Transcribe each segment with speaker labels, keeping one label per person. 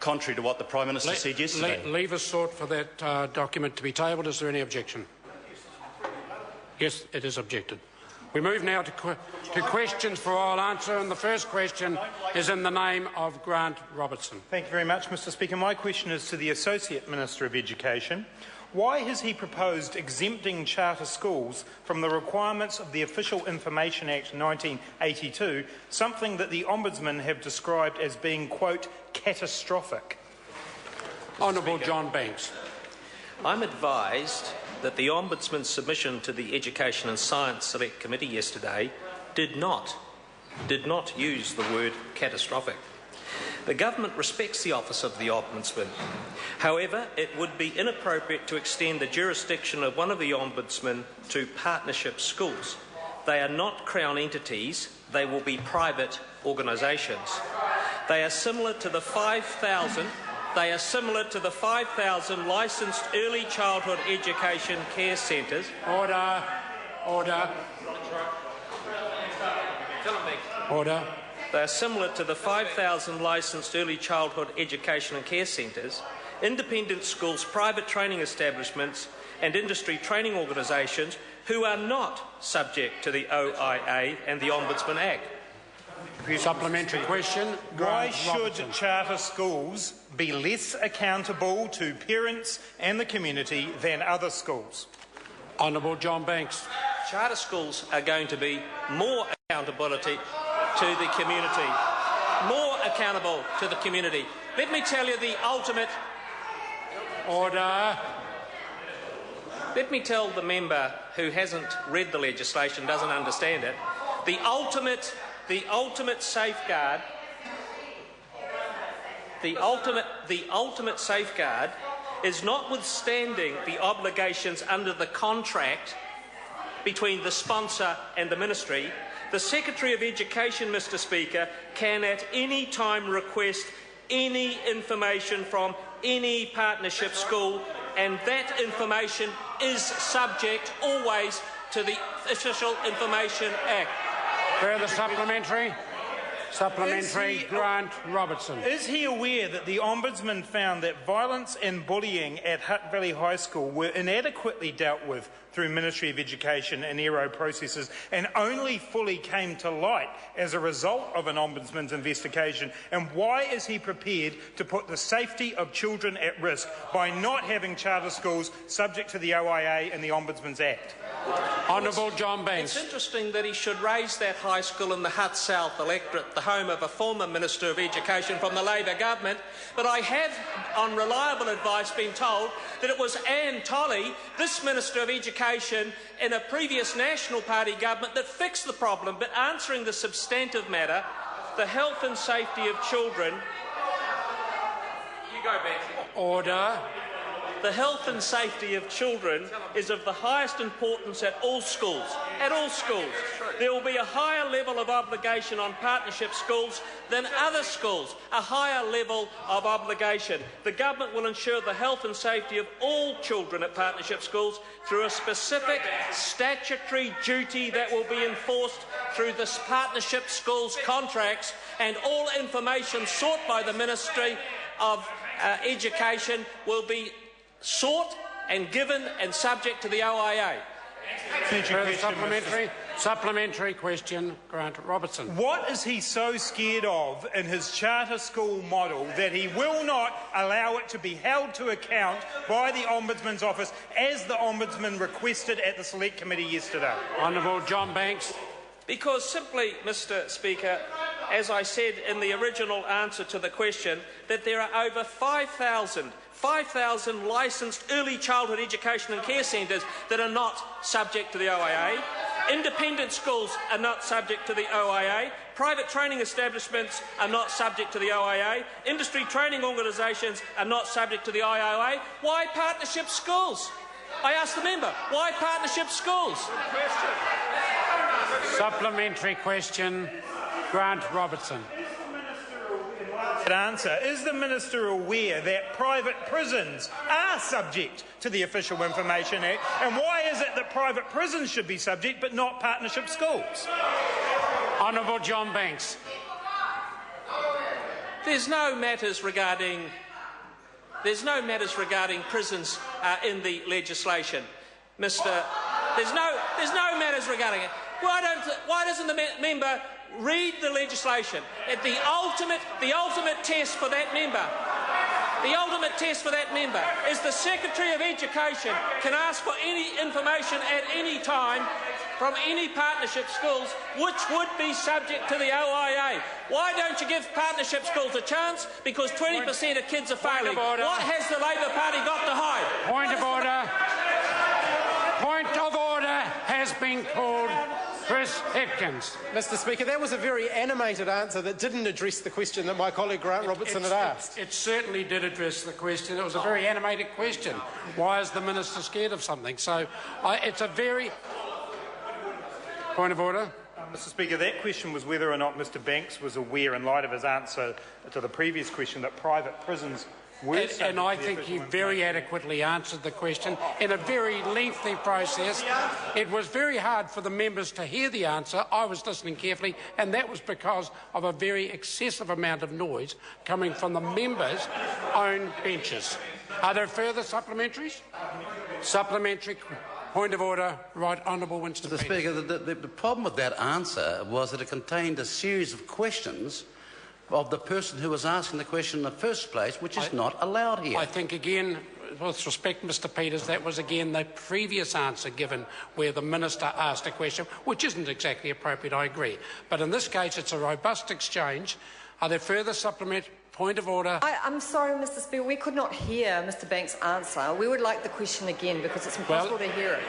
Speaker 1: contrary to what the Prime Minister said yesterday.
Speaker 2: Leave us sought for that document to be tabled. Is there any objection? Yes, it is objected. We move now to questions for oral answer, and the first question is in the name of Grant Robertson.
Speaker 3: Thank you very much, Mr Speaker. My question is to the Associate Minister of Education. Why has he proposed exempting charter schools from the requirements of the Official Information Act 1982, something that the Ombudsmen have described as being, quote, catastrophic?
Speaker 4: Honourable John Banks. I'm advised that the Ombudsman's submission to the Education and Science Select Committee yesterday did not use the word catastrophic. The Government respects the office of the Ombudsman. However, it would be inappropriate to extend the jurisdiction of one of the Ombudsmen to partnership schools. They are not Crown entities, they will be private organisations. They are similar to the 5,000 licensed early childhood education care centres.
Speaker 2: Order.
Speaker 4: They are similar to the 5,000 licensed early childhood education and care centres, independent schools, private training establishments and industry training organisations who are not subject to the OIA and the Ombudsman Act.
Speaker 2: Supplementary question.
Speaker 3: Why should charter schools be less accountable to parents and the community than other schools?
Speaker 2: Honourable John Banks.
Speaker 4: Charter schools are going to be more accountability to the community. More accountable to the community. Let me tell you the ultimate...
Speaker 2: Order.
Speaker 4: Let me tell the member who hasn't read the legislation, doesn't understand it, the ultimate safeguard is notwithstanding the obligations under the contract between the sponsor and the ministry. The Secretary of Education, Mr Speaker, can at any time request any information from any partnership school, and that information is subject always to the Official Information Act.
Speaker 2: Further supplementary? Grant Robertson.
Speaker 3: Is he aware that the Ombudsman found that violence and bullying at Hutt Valley High School were inadequately dealt with through Ministry of Education and ERO processes and only fully came to light as a result of an Ombudsman's investigation? And why is he prepared to put the safety of children at risk by not having charter schools subject to the OIA and the Ombudsman's Act?
Speaker 2: Honourable John Banks.
Speaker 4: It's interesting that he should raise that high school in the Hutt South electorate, the home of a former Minister of Education from the Labor government, but I have, on reliable advice, been told that it was Anne Tolley, this Minister of Education in a previous National Party government, that fixed the problem. But answering the substantive matter, the health and safety of children... You go, Betsy.
Speaker 2: Order.
Speaker 4: The health and safety of children is of the highest importance at all schools. At all schools. There will be a higher level of obligation on partnership schools than other schools, a higher level of obligation. The government will ensure the health and safety of all children at partnership schools through a specific statutory duty that will be enforced through the partnership schools contracts, and all information sought by the Ministry of Education will be sought and given and subject to the OIA.
Speaker 2: Supplementary question, Grant Robertson.
Speaker 3: What is he so scared of in his charter school model that he will not allow it to be held to account by the Ombudsman's office as the Ombudsman requested at the Select Committee yesterday?
Speaker 2: Honourable John Banks.
Speaker 4: Because simply, Mr Speaker, as I said in the original answer to the question, that there are over 5,000 licensed early childhood education and care centres that are not subject to the OIA. Independent schools are not subject to the OIA. Private training establishments are not subject to the OIA. Industry training organisations are not subject to the OIA. Why partnership schools? I ask the member, why partnership schools?
Speaker 2: Supplementary question, Grant Robertson.
Speaker 3: Answer. Is the Minister aware that private prisons are subject to the Official Information Act, and why is it that private prisons should be subject but not partnership schools?
Speaker 2: Honourable John Banks.
Speaker 4: there's no matters regarding prisons in the legislation, Mr. There's no matters regarding it. Why doesn't the member read the legislation? The ultimate test for that member. The ultimate test for that member is the Secretary of Education can ask for any information at any time from any partnership schools which would be subject to the OIA. Why don't you give partnership schools a chance? Because 20% of kids are failing. What has the Labor Party got to hide?
Speaker 2: Point of order. Point of order has been called. Chris Hipkins.
Speaker 5: Mr. Speaker, that was a very animated answer that didn't address the question that my colleague Grant Robertson had asked.
Speaker 2: It certainly did address the question. It was a very animated question. Why is the minister scared of something? So it's a very... Point of order.
Speaker 3: Mr. Speaker, that question was whether or not Mr. Banks was aware, in light of his answer to the previous question, that private prisons were subject to
Speaker 2: and I think he very adequately answered the question in a very lengthy process. It was very hard for the members to hear the answer. I was listening carefully, and that was because of a very excessive amount of noise coming from the members' own benches. Are there further supplementaries? Supplementary. Point of order. Right Honourable Winston
Speaker 6: Mr. Speaker, the problem with that answer was that it contained a series of questions of the person who was asking the question in the first place, which is not allowed here.
Speaker 2: I think, again, with respect, Mr. Peters, that was again the previous answer given where the minister asked a question, which isn't exactly appropriate, I agree. But in this case, it's a robust exchange. Are there further supplementary? Point of order.
Speaker 7: I'm sorry, Mr. Speaker, we could not hear Mr. Banks' answer. We would like the question again because it's impossible to hear it.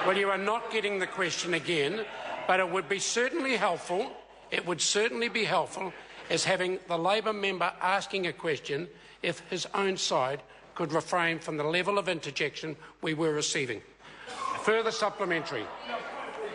Speaker 2: Well, you are not getting the question again, but it would be certainly helpful. It would certainly be helpful as having the Labor member asking a question if his own side could refrain from the level of interjection we were receiving. Further supplementary.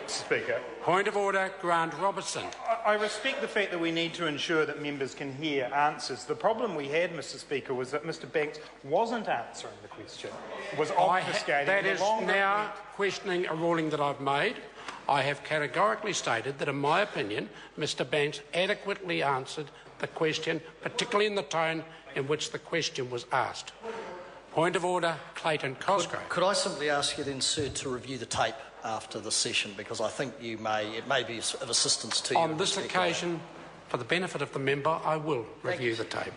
Speaker 3: Speaker.
Speaker 2: Point of order, Grant Robertson.
Speaker 3: I respect the fact that we need to ensure that members can hear answers. The problem we had, Mr. Speaker, was that Mr. Banks wasn't answering the question, was obfuscating.
Speaker 2: That is now questioning a ruling that I've made. I have categorically stated that, in my opinion, Mr. Banks adequately answered the question, particularly in the tone in which the question was asked. Point of order, Clayton Cosgrove.
Speaker 8: Could I simply ask you then, sir, to review the tape after the session, because I think it may be of assistance to you.
Speaker 2: On this occasion, for the benefit of the member, I will review the tape.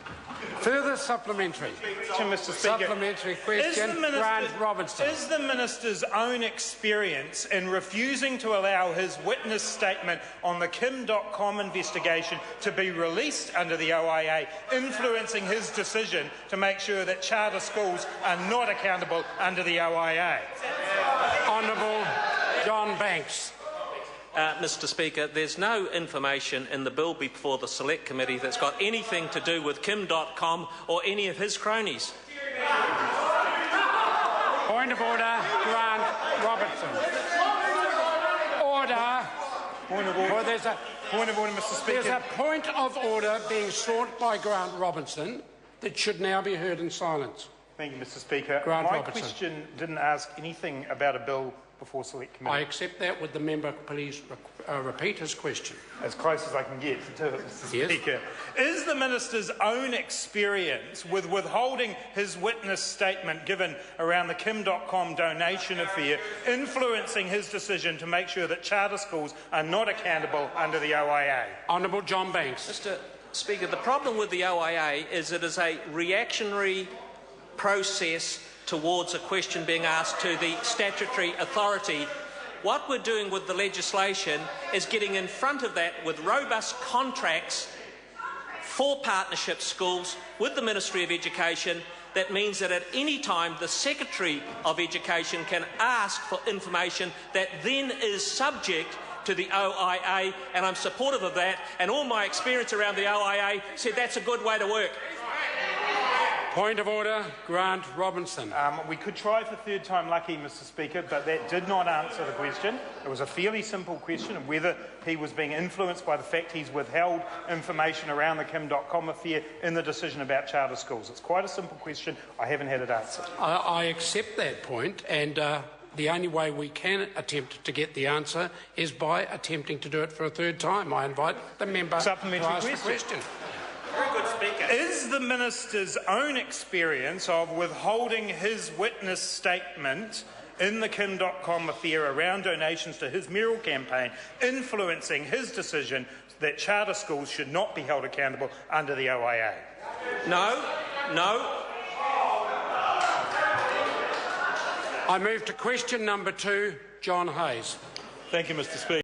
Speaker 2: Further supplementary.
Speaker 3: Mr. Speaker,
Speaker 2: supplementary question, Grant Robertson.
Speaker 3: Is the minister's own experience in refusing to allow his witness statement on the Kim.com investigation to be released under the OIA influencing his decision to make sure that charter schools are not accountable under the OIA?
Speaker 2: Honourable John Banks.
Speaker 4: Mr. Speaker, there's no information in the bill before the Select Committee that's got anything to do with Kim.com or any of his cronies.
Speaker 2: Point of order, Grant Robertson. Order.
Speaker 3: Point of order.
Speaker 2: Well, there's a
Speaker 3: point of order, Mr. Speaker.
Speaker 2: There's a point of order being sought by Grant Robertson that should now be heard in silence.
Speaker 3: Thank you, Mr. Speaker.
Speaker 2: Grant
Speaker 3: My
Speaker 2: Robertson.
Speaker 3: question didn't ask anything about a bill before Select Committee.
Speaker 2: I accept that. Would the member please repeat his question?
Speaker 3: As close as I can get to it, Mr.
Speaker 2: Yes.
Speaker 3: Speaker. Is the minister's own experience with withholding his witness statement given around the Kim.com donation affair influencing his decision to make sure that charter schools are not accountable under the OIA?
Speaker 2: Honourable John Banks.
Speaker 4: Mr. Speaker, the problem with the OIA is it is a reactionary process towards a question being asked to the statutory authority. What we're doing with the legislation is getting in front of that with robust contracts for partnership schools with the Ministry of Education. That means that at any time the Secretary of Education can ask for information that then is subject to the OIA, and I'm supportive of that, and all my experience around the OIA said that's a good way to work.
Speaker 2: Point of order, Grant Robertson.
Speaker 3: We could try for third time lucky, Mr. Speaker, but that did not answer the question. It was a fairly simple question of whether he was being influenced by the fact he's withheld information around the Kim.com affair in the decision about charter schools. It's quite a simple question. I haven't had it answered.
Speaker 2: I accept that point, and the only way we can attempt to get the answer is by attempting to do it for a third time. I invite the member to ask the question.
Speaker 9: Very good, Speaker.
Speaker 3: Is the minister's own experience of withholding his witness statement in the Kim.com affair around donations to his mayoral campaign influencing his decision that charter schools should not be held accountable under the OIA?
Speaker 4: No.
Speaker 2: I move to question number 2, John Hayes.
Speaker 9: Thank you, Mr. Speaker.